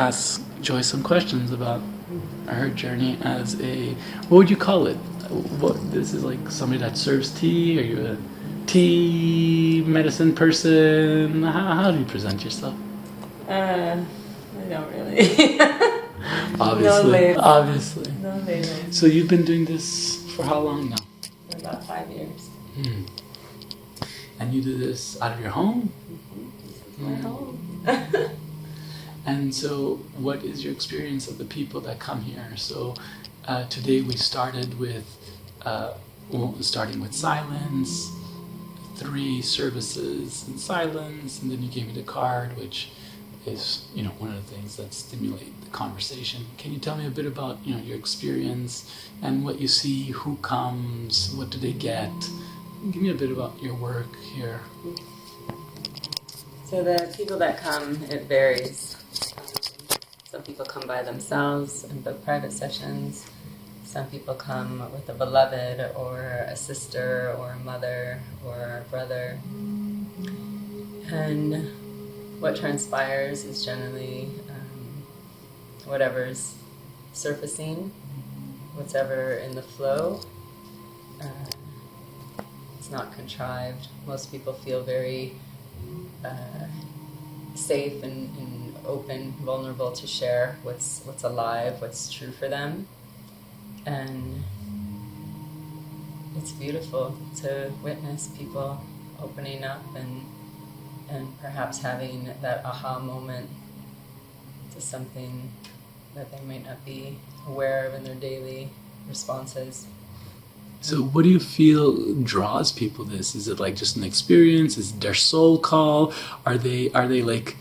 ask Joy some questions about her journey as a, what would you call it? What, this is like somebody that serves tea? Are you a tea medicine person? How do you present yourself? I don't really. Obviously. No labels. So you've been doing this for how long now? For about 5 years. And you do this out of your home? My home. And so what is your experience of the people that come here? So today we started with, starting with silence, 3 services in silence, and then you gave me the card, which is, one of the things that stimulate the conversation. Can you tell me a bit about, your experience and what you see, who comes, what do they get? Give me a bit about your work here. So the people that come, it varies. Some people come by themselves and book private sessions. Some people come with a beloved or a sister or a mother or a brother. And what transpires is generally whatever's surfacing, whatever in the flow. It's not contrived. Most people feel very safe and open, vulnerable to share what's alive, what's true for them. And it's beautiful to witness people opening up and perhaps having that aha moment to something that they might not be aware of in their daily responses. So what do you feel draws people to this? Is it like just an experience? Is it their soul call? Are they like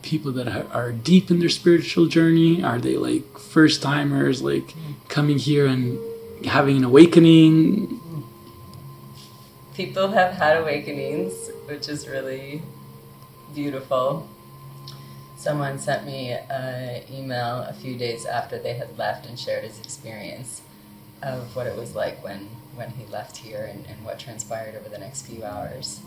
people that are deep in their spiritual journey? Are they like first timers, like coming here and having an awakening? People have had awakenings, which is really beautiful. Someone sent me an email a few days after they had left and shared his experience of what it was like when he left here and what transpired over the next few hours.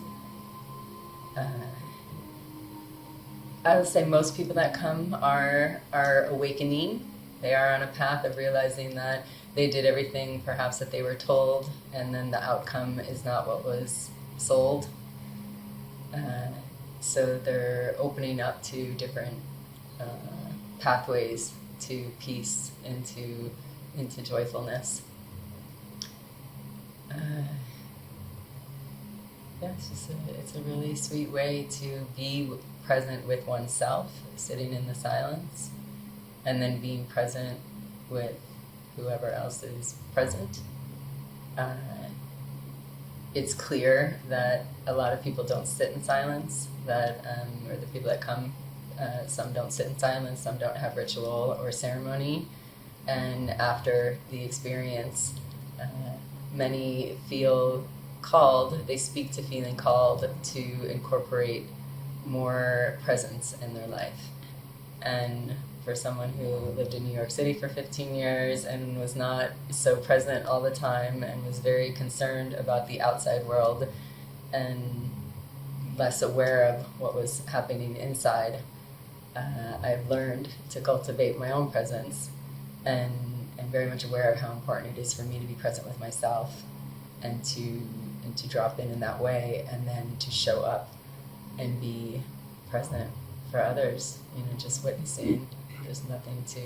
I would say most people that come are awakening. They are on a path of realizing that they did everything perhaps that they were told, and then the outcome is not what was sold. So they're opening up to different pathways to peace and into joyfulness. It's a really sweet way to be present with oneself, sitting in the silence, and then being present with whoever else is present. It's clear that a lot of people don't sit in silence, or the people that come, some don't sit in silence, some don't have ritual or ceremony. And after the experience, many feel called, they speak to feeling called to incorporate more presence in their life. And for someone who lived in New York City for 15 years and was not so present all the time and was very concerned about the outside world and less aware of what was happening inside, I've learned to cultivate my own presence and very much aware of how important it is for me to be present with myself and to drop in that way, and then to show up and be present for others, just witnessing. There's nothing to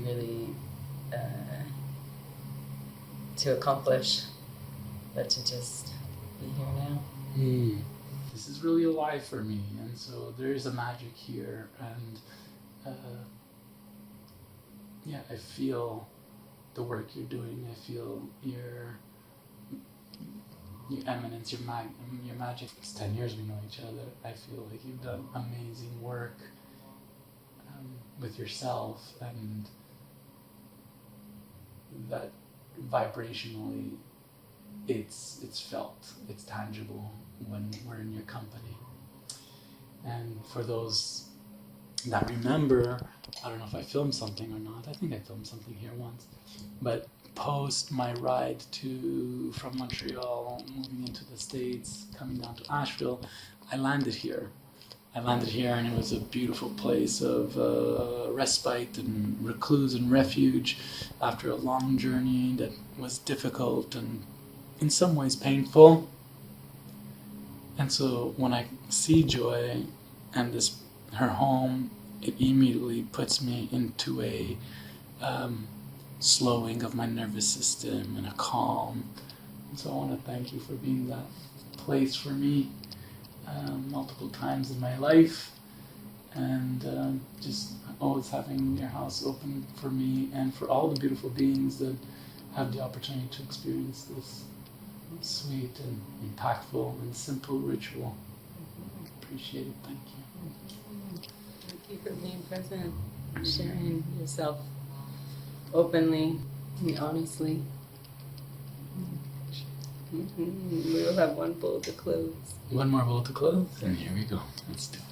really to accomplish, but to just be here now. This is really alive for me, and so there is a magic here, and I feel the work you're doing. I feel your eminence, your magic. It's 10 years we know each other. I feel like you've done amazing work with yourself, and that vibrationally it's felt, it's tangible when we're in your company. And for those that remember, I don't know if I filmed something or not. I think I filmed something here once. But post my ride from Montreal, moving into the States, coming down to Asheville, I landed here. I landed here and it was a beautiful place of respite and recluse and refuge after a long journey that was difficult and in some ways painful. And so when I see Joy and her home, it immediately puts me into a slowing of my nervous system and a calm. And so I want to thank you for being that place for me multiple times in my life, and just always having your house open for me and for all the beautiful beings that have the opportunity to experience this sweet and impactful and simple ritual. Appreciate it. Thank you. Thank you for being present, sharing yourself openly and honestly. We will have one bowl to close. One more bowl to close, and here we go. Let's do it.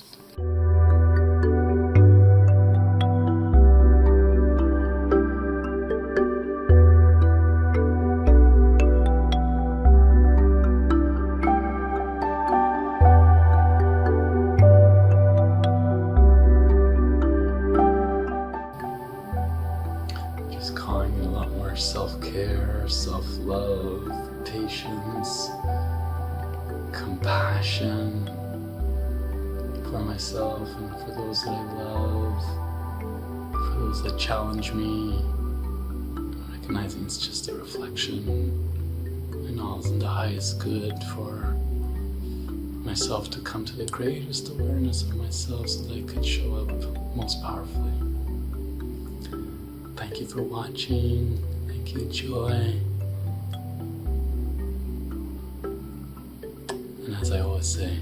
Just calling in a lot more self-care, self-love, patience, compassion for myself and for those that I love, for those that challenge me, recognizing it's just a reflection and all is in the highest good for myself to come to the greatest awareness of myself so that I could show up most powerfully. Thank you for watching. Thank you, Joy. And as I always say,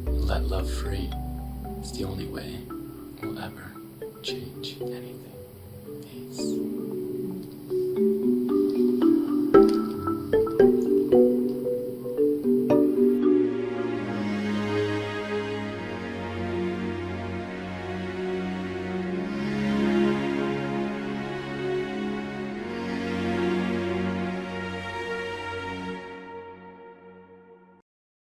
let love free. It's the only way we'll ever change anything. Peace.